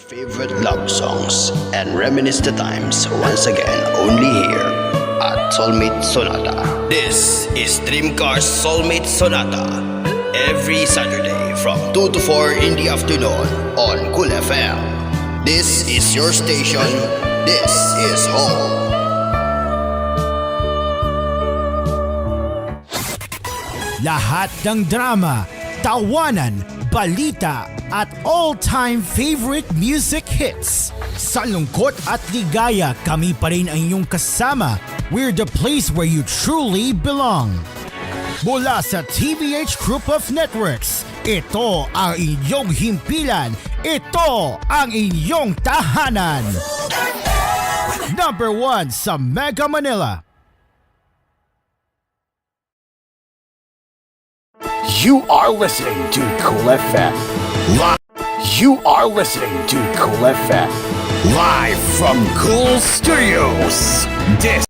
favorite love songs and reminisce the times once again only here at Soulmate Sonata. This is Dreamcar's Soulmate Sonata every Saturday from 2 to 4 in the afternoon on Cool FM. This is your station. This is home. Lahat ng drama, tawanan, balita at all-time favorite music hits. Sa lungkot at ligaya, kami pa rin ang inyong kasama. We're the place where you truly belong. Mula sa TVH Group of Networks, ito ang inyong himpilan. Ito ang inyong tahanan. Number 1 sa Mega Manila. You are listening to Cool FM. You are listening to Cool FM. Live from Cool Studios. This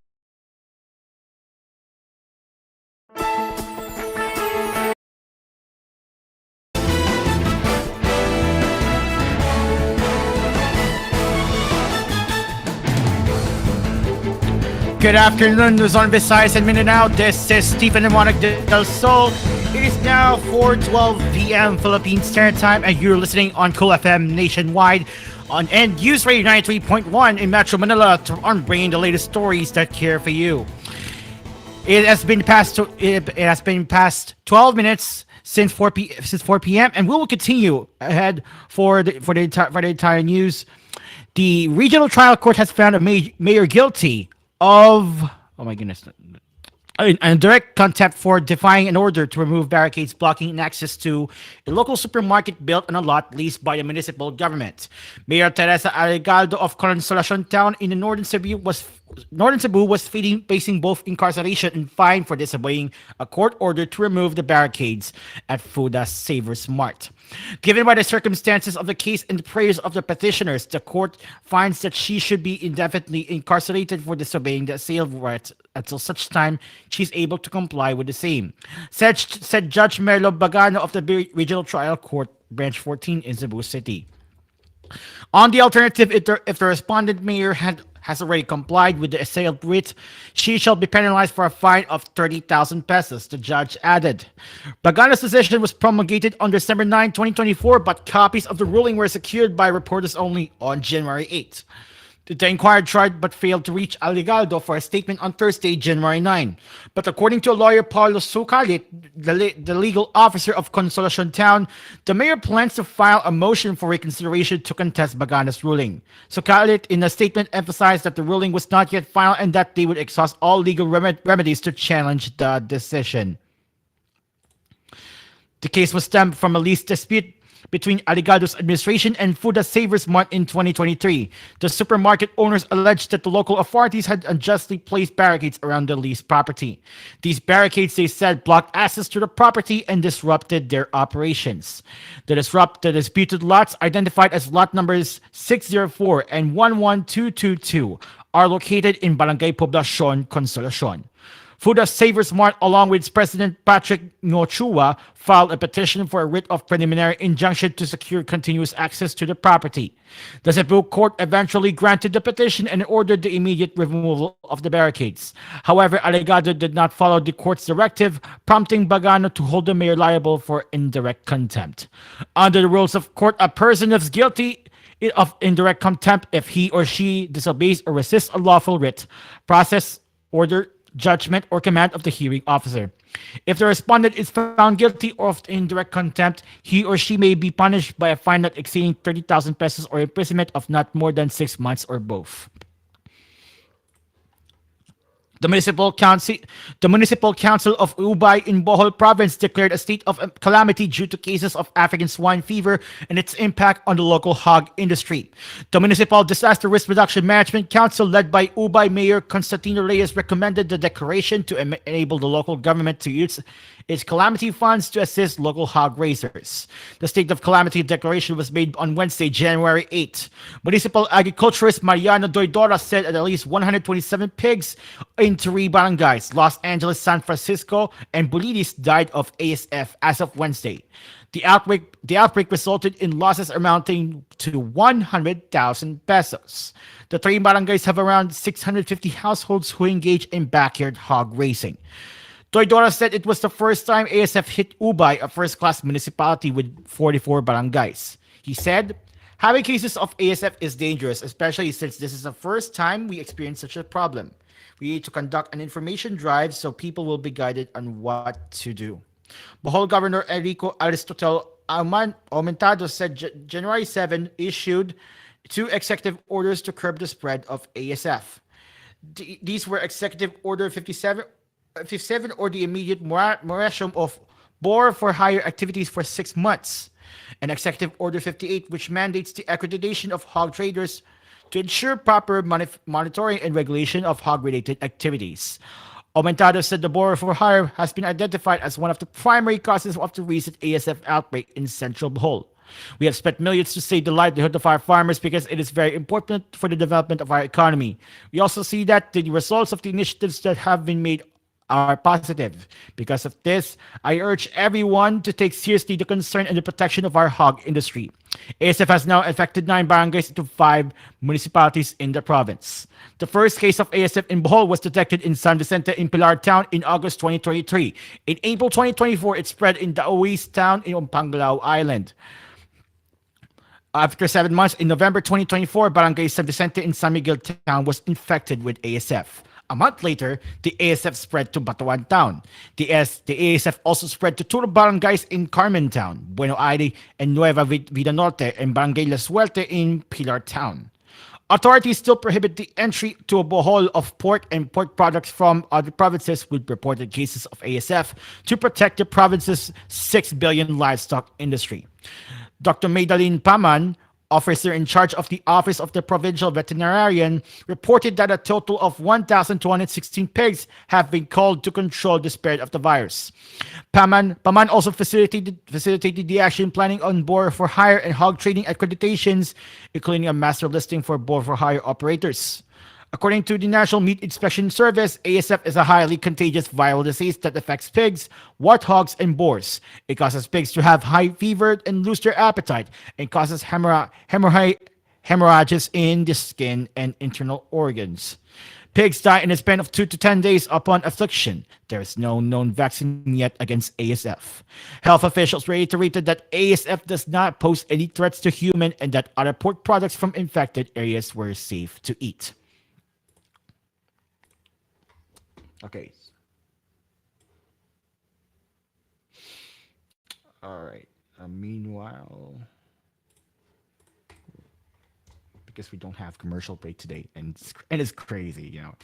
Good afternoon, Luzon, Visayas, and Mindanao. This is Stephen Demonic del Sol. It is now 4:12 p.m. Philippine Standard Time, and you're listening on Cool FM nationwide on and Use Radio 93.1 in Metro Manila on bringing the latest stories that care for you. It has been past 12 minutes since 4 p.m. and we will continue ahead for the entire news. The regional trial court has found a mayor guilty of direct contempt for defying an order to remove barricades blocking access to a local supermarket built on a lot leased by the municipal government. Mayor Teresa Aregaldo of Consolacion Town in the Northern Cebu was facing both incarceration and fine for disobeying a court order to remove the barricades at Fuda Savers Mart. Given by the circumstances of the case and the prayers of the petitioners, the court finds that she should be indefinitely incarcerated for disobeying the sale rights until such time she is able to comply with the same, said Judge Merlo Bagano of the Regional Trial Court, Branch 14 in Cebu City. On the alternative, if the respondent mayor has already complied with the assailed writ, she shall be penalized for a fine of 30,000 pesos, the judge added. Bagano's decision was promulgated on December 9, 2024, but copies of the ruling were secured by reporters only on January 8. The inquiry tried but failed to reach Aligaldo for a statement on Thursday, January 9. But according to lawyer Paulo Sucalit, the legal officer of Consolacion Town, the mayor plans to file a motion for reconsideration to contest Bagano's ruling. Sucalit, in a statement, emphasized that the ruling was not yet final and that they would exhaust all legal remedies to challenge the decision. The case was stemmed from a lease dispute between Aligaldo's administration and Fuda Savers Mart in 2023. The supermarket owners alleged that the local authorities had unjustly placed barricades around the leased property. These barricades, they said, blocked access to the property and disrupted their operations. The disputed lots, identified as lot numbers 604 and 11222, are located in Barangay Poblacion, Consolacion. Fuda Savers Mart, along with its president Patrick Ngochua, filed a petition for a writ of preliminary injunction to secure continuous access to the property. The Cebu court eventually granted the petition and ordered the immediate removal of the barricades. However, Alegado did not follow the court's directive, prompting Bagano to hold the mayor liable for indirect contempt. Under the rules of court, a person is guilty of indirect contempt if he or she disobeys or resists a lawful writ, process, order, judgment, or command of the hearing officer. If the respondent is found guilty of indirect contempt, he or she may be punished by a fine not exceeding 30,000 pesos or imprisonment of not more than 6 months or both. The Municipal Council of Ubay in Bohol Province declared a state of calamity due to cases of African swine fever and its impact on the local hog industry. The Municipal Disaster Risk Reduction Management Council, led by Ubay Mayor Constantino Reyes, recommended the declaration to enable the local government to use its calamity funds to assist local hog raisers. The state of calamity declaration was made on Wednesday, January 8. Municipal agriculturist Mariano Doidora said at least 127 pigs in 3 barangays, Los Angeles, San Francisco, and Bulilis, died of ASF as of Wednesday. The outbreak resulted in losses amounting to 100,000 pesos. The three barangays have around 650 households who engage in backyard hog racing. Toydora said it was the first time ASF hit Ubay, a first-class municipality with 44 barangays. He said, having cases of ASF is dangerous, especially since this is the first time we experience such a problem. We need to conduct an information drive so people will be guided on what to do. Bohol Governor Enrico Aristotel Aumentado said January 7 issued two executive orders to curb the spread of ASF. These were Executive Order 57 or the immediate moratorium of bore for hire activities for 6 months, and Executive Order 58, which mandates the accreditation of hog traders to ensure proper monitoring and regulation of hog-related activities. Aumentado said the borrower for hire has been identified as one of the primary causes of the recent ASF outbreak in Central Bohol. We have spent millions to save the livelihood of our farmers because it is very important for the development of our economy. We also see that the results of the initiatives that have been made are positive. Because of this, I urge everyone to take seriously the concern and the protection of our hog industry. ASF has now affected 9 barangays into 5 municipalities in the province. The first case of ASF in Bohol was detected in San Vicente in Pilar Town in August 2023. In April 2024, it spread in Daois Town in Panglao Island. After 7 months, in November 2024, Barangay San Vicente in San Miguel Town was infected with ASF. A month later, the ASF spread to Batuan Town. The ASF also spread to 2 barangays in Carmen Town, Bueno Aire and Nueva Vida Norte, and Barangay La Suerte in Pilar Town. Authorities still prohibit the entry to a Bohol of pork and pork products from other provinces with reported cases of ASF to protect the province's 6 billion livestock industry. Dr. Maydalene Paman, officer in charge of the Office of the Provincial Veterinarian, reported that a total of 1,216 pigs have been culled to control the spread of the virus. Paman also facilitated the action planning on boar for hire and hog trading accreditations, including a master listing for boar for hire operators. According to the National Meat Inspection Service, ASF is a highly contagious viral disease that affects pigs, warthogs, and boars. It causes pigs to have high fever and lose their appetite, and causes hemorrhages in the skin and internal organs. Pigs die in a span of 2 to 10 days upon affliction. There is no known vaccine yet against ASF. Health officials reiterated that ASF does not pose any threats to human and that other pork products from infected areas were safe to eat. Okay. All right. Meanwhile, because we don't have commercial break today, and it's crazy, you know.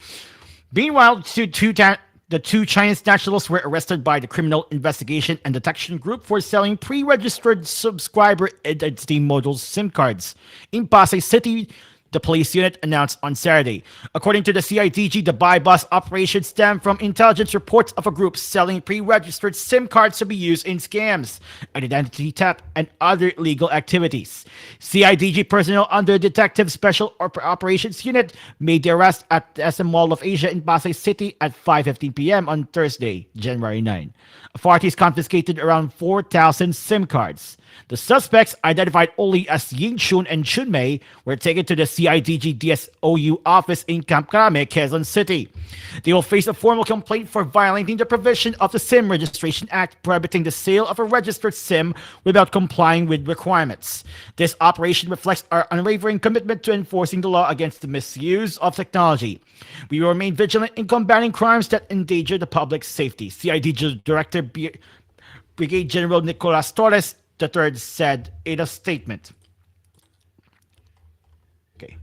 Meanwhile, the 2 Chinese nationals were arrested by the Criminal Investigation and Detection Group for selling pre-registered subscriber identity model SIM cards in Pasay City, the police unit announced on Saturday. According to the CIDG, the buy-bust operation stemmed from intelligence reports of a group selling pre-registered SIM cards to be used in scams, identity theft, and other illegal activities. CIDG personnel under Detective Special Operations Unit made the arrest at the SM Mall of Asia in Pasay City at 5:15 p.m. on Thursday, January 9. Authorities confiscated around 4,000 SIM cards. The suspects, identified only as Ying Chun and Chun Mei, were taken to the CIDG DSOU office in Camp Crame, Quezon City. They will face a formal complaint for violating the provision of the SIM Registration Act, prohibiting the sale of a registered SIM without complying with requirements. This operation reflects our unwavering commitment to enforcing the law against the misuse of technology. We will remain vigilant in combating crimes that endanger the public's safety. CIDG Director Brigadier General Nicolas Torres III said in a statement. Okay.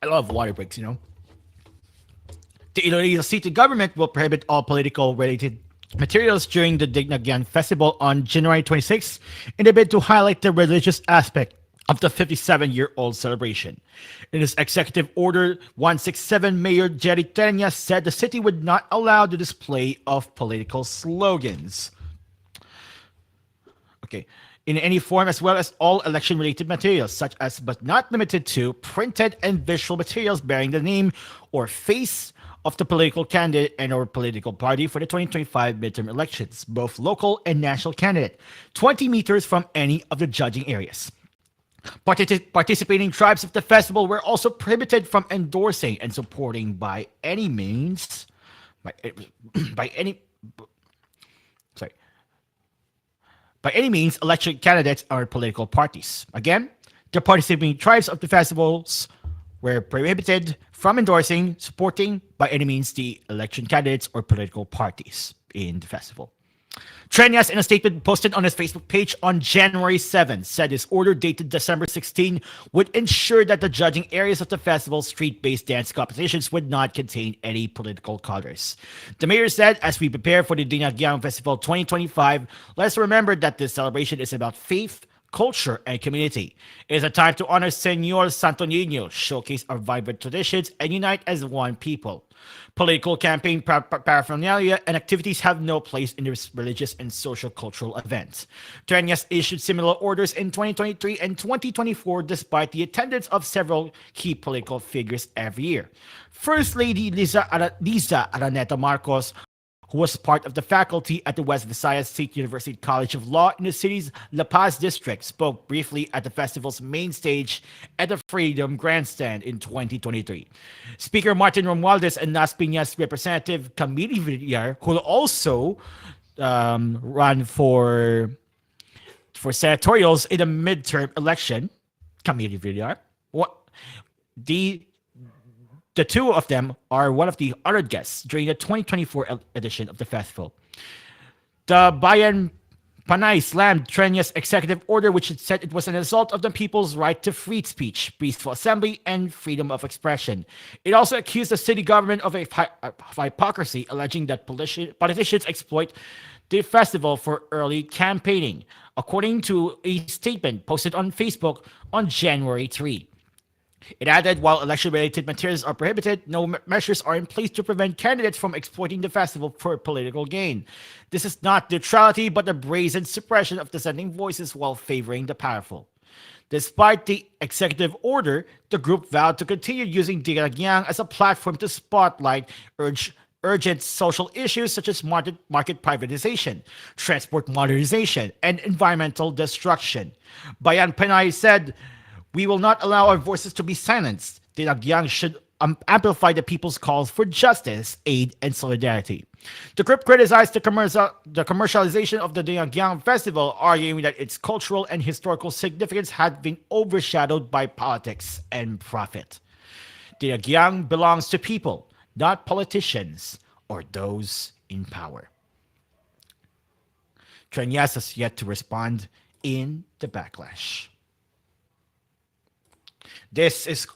I love water breaks, you know. The Iloilo City government will prohibit all political related materials during the Dignagian Festival on January 26 in a bid to highlight the religious aspect of the 57-year-old celebration. In his executive order 167, Mayor Jerry Tenya said the city would not allow the display of political slogans. Okay. In any form, as well as all election-related materials, such as but not limited to printed and visual materials bearing the name or face of the political candidate and or political party for the 2025 midterm elections, both local and national candidate, 20 meters from any of the judging areas. Participating tribes of the festival were also prohibited from endorsing and supporting by, by any sorry by any means election candidates or political parties. Again, the participating tribes of the festivals were prohibited from endorsing, supporting by any means the election candidates or political parties in the festival. Trenyas, in a statement posted on his Facebook page on January 7th, said his order dated December 16 would ensure that the judging areas of the festival's street-based dance competitions would not contain any political colors. The mayor said, as we prepare for the Dinagyang Festival 2025, let's remember that this celebration is about faith, culture, and community. It is a time to honor Senor Santo Niño, showcase our vibrant traditions, and unite as one people. Political campaign paraphernalia and activities have no place in this religious and social cultural events. Trenyas issued similar orders in 2023 and 2024 despite the attendance of several key political figures every year. First Lady Liza Araneta Marcos, who was part of the faculty at the West Visayas State University College of Law in the city's La Paz district, spoke briefly at the festival's main stage at the Freedom Grandstand in 2023. Speaker Martin Romualdez and Las Piñas representative Camille Villar, who will also run for senatorials in the midterm election, Camille Villar, the two of them are one of the honored guests during the 2024 edition of the festival. The Bayan Panay slammed Trenyas' executive order, which it said it was an assault of the people's right to free speech, peaceful assembly, and freedom of expression. It also accused the city government of hypocrisy, alleging that politicians exploit the festival for early campaigning, according to a statement posted on Facebook on January 3. It added, while election-related materials are prohibited, no measures are in place to prevent candidates from exploiting the festival for political gain. This is not neutrality, but the brazen suppression of dissenting voices while favoring the powerful. Despite the executive order, the group vowed to continue using Dinagyang as a platform to spotlight urgent social issues such as market privatization, transport modernization, and environmental destruction. Bayan Panay said, "We will not allow our voices to be silenced. Dinagyang should amplify the people's calls for justice, aid, and solidarity." The group criticized the commercialization of the Dinagyang Festival, arguing that its cultural and historical significance had been overshadowed by politics and profit. Dinagyang belongs to people, not politicians or those in power. Trenyas has yet to respond in the backlash. This is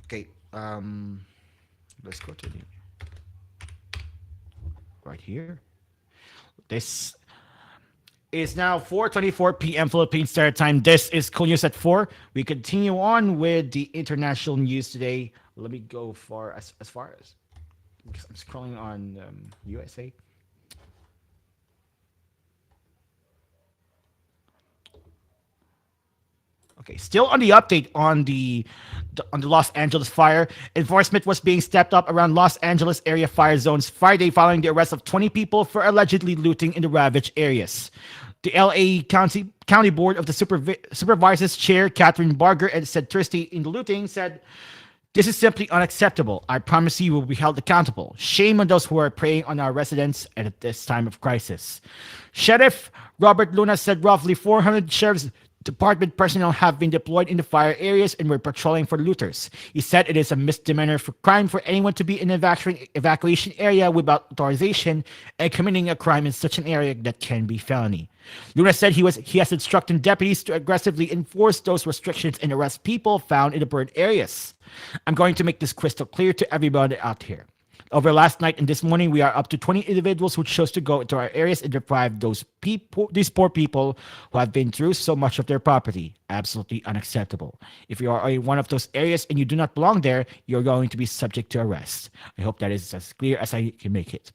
okay. Let's go to the right here. This is now 4:24 p.m. Philippine Standard Time. This is koolNews at 4. We continue on with the international news today. Let me go as far as because I'm scrolling on USA. Okay, still on the update on the Los Angeles fire, enforcement was being stepped up around Los Angeles area fire zones Friday following the arrest of 20 people for allegedly looting in the ravaged areas. The LA County Board of the Supervisors Chair, Catherine Barger, and said Thursday in the looting, said, "This is simply unacceptable. I promise you will be held accountable. Shame on those who are preying on our residents at this time of crisis." Sheriff Robert Luna said roughly 400 sheriff's department personnel have been deployed in the fire areas and were patrolling for looters. He said it is a misdemeanor for crime for anyone to be in an evacuation area without authorization and committing a crime in such an area that can be felony. Luna said he has instructed deputies to aggressively enforce those restrictions and arrest people found in the burned areas. "I'm going to make this crystal clear to everybody out here. Over last night and this morning, we are up to 20 individuals who chose to go into our areas and deprive these poor people who have been through so much of their property. Absolutely unacceptable. If you are in one of those areas and you do not belong there, you're going to be subject to arrest." I hope that is as clear as I can make it.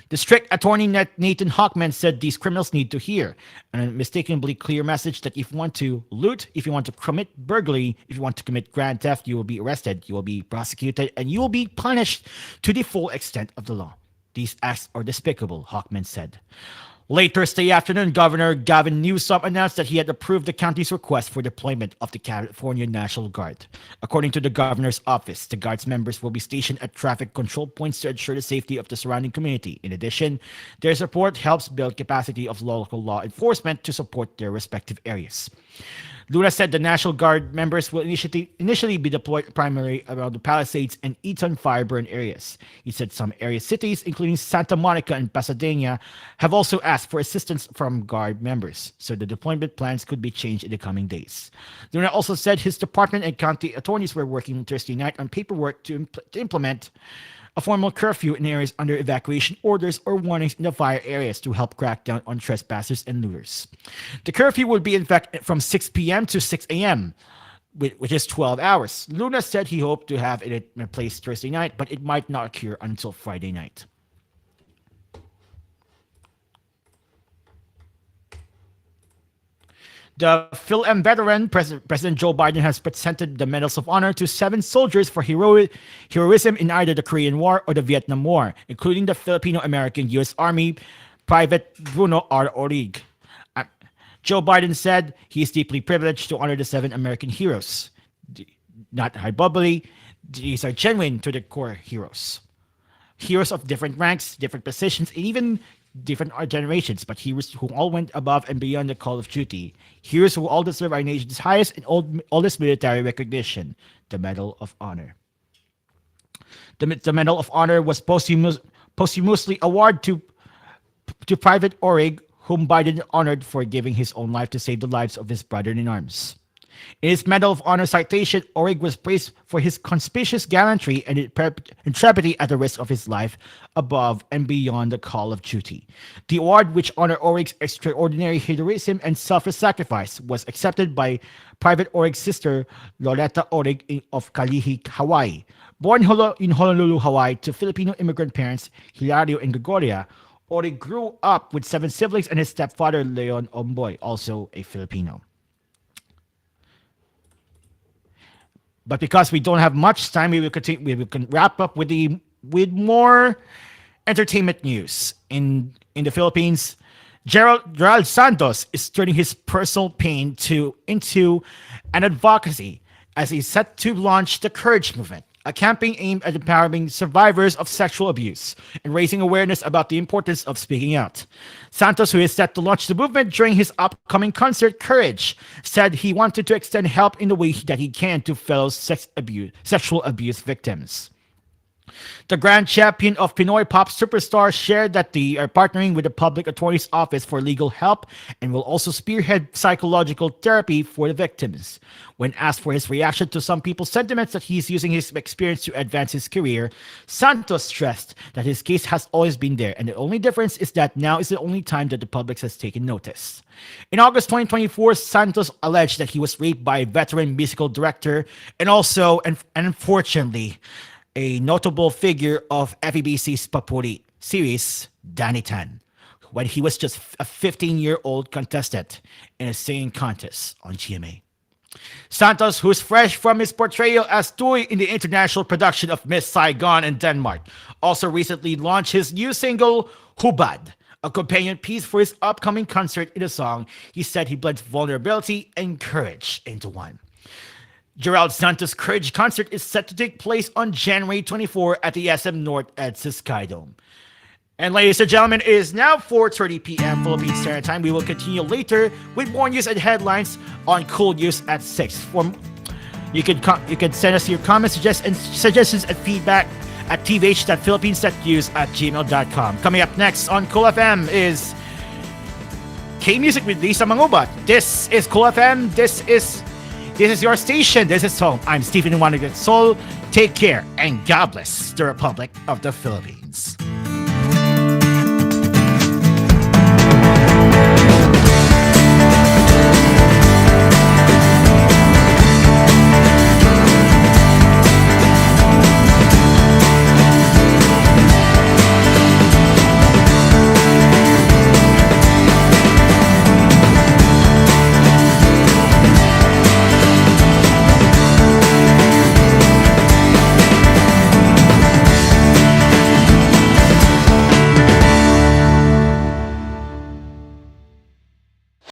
District Attorney Nathan Hockman said these criminals need to hear an unmistakably clear message that if you want to loot, if you want to commit burglary, if you want to commit grand theft, you will be arrested, you will be prosecuted, and you will be punished to the full extent of the law. These acts are despicable, Hockman said. Late Thursday afternoon, Governor Gavin Newsom announced that he had approved the county's request for deployment of the California National Guard. According to the governor's office, the Guard's members will be stationed at traffic control points to ensure the safety of the surrounding community. In addition, their support helps build capacity of local law enforcement to support their respective areas. Luna said the National Guard members will initially be deployed primarily around the Palisades and Eaton fire-burn areas. He said some area cities, including Santa Monica and Pasadena, have also asked for assistance from Guard members, so the deployment plans could be changed in the coming days. Luna also said his department and county attorneys were working Thursday night on paperwork to implement a formal curfew in areas under evacuation orders or warnings in the fire areas to help crack down on trespassers and looters. The curfew will be in fact from 6 p.m. to 6 a.m., which is 12 hours. Luna said he hoped to have it in place Thursday night, but it might not occur until Friday night. The Phil-Am veteran, President Joe Biden, has presented the Medals of Honor to 7 soldiers for heroism in either the Korean War or the Vietnam War, including the Filipino-American U.S. Army Private Bruno R. Orig. Joe Biden said he is deeply privileged to honor the 7 American heroes. Not hyperbole, these are genuine to the core heroes. Heroes of different ranks, different positions, and even different generations, but heroes who all went above and beyond the call of duty. Heroes who all deserve our nation's highest and oldest military recognition, the Medal of Honor. The Medal of Honor was posthumously awarded to Private Orig, whom Biden honored for giving his own life to save the lives of his brother-in-arms. In his Medal of Honor citation, Orig was praised for his conspicuous gallantry and intrepidity at the risk of his life above and beyond the call of duty. The award, which honored Orig's extraordinary heroism and selfless sacrifice, was accepted by Private Orig's sister, Loretta Orig of Kalihi, Hawaii. Born in Honolulu, Hawaii, to Filipino immigrant parents Hilario and Gregoria, Orig grew up with 7 siblings and his stepfather, Leon Omboy, also a Filipino. But because we don't have much time, we will continue. We can wrap up with more entertainment news. In the Philippines, Gerald Santos is turning his personal pain into an advocacy as he's set to launch the Courage Movement, a campaign aimed at empowering survivors of sexual abuse and raising awareness about the importance of speaking out. Santos, who is set to launch the movement during his upcoming concert, Courage, said he wanted to extend help in the way that he can to fellow sexual abuse victims. The grand champion of Pinoy pop superstar shared that they are partnering with the Public Attorney's Office for legal help and will also spearhead psychological therapy for the victims. When asked for his reaction to some people's sentiments that he's using his experience to advance his career, Santos stressed that his case has always been there, and the only difference is that now is the only time that the public has taken notice. In August 2024, Santos alleged that he was raped by a veteran musical director and also, and unfortunately, a notable figure of FEBC's Papuri series, Danny Tan, when he was just a 15-year-old contestant in a singing contest on GMA. Santos, who's fresh from his portrayal as Tui in the international production of Miss Saigon in Denmark, also recently launched his new single, Hubad, a companion piece for his upcoming concert. In the song, he said he blends vulnerability and courage into one. Gerald Santos' Courage concert is set to take place on January 24 at the SM North at Skydome. And ladies and gentlemen, it is now 4:30 p.m. Philippine Standard Time. We will continue later with more news and headlines on koolNews at 6. You can send us your comments, suggestions, and feedback at tvh.philippines.news@gmail.com. Coming up next on Cool FM is K-Music with Lisa Mangubat. This is Cool FM. This is your station. This is home. I'm Stephen Iwanagat Sol. Take care and God bless the Republic of the Philippines.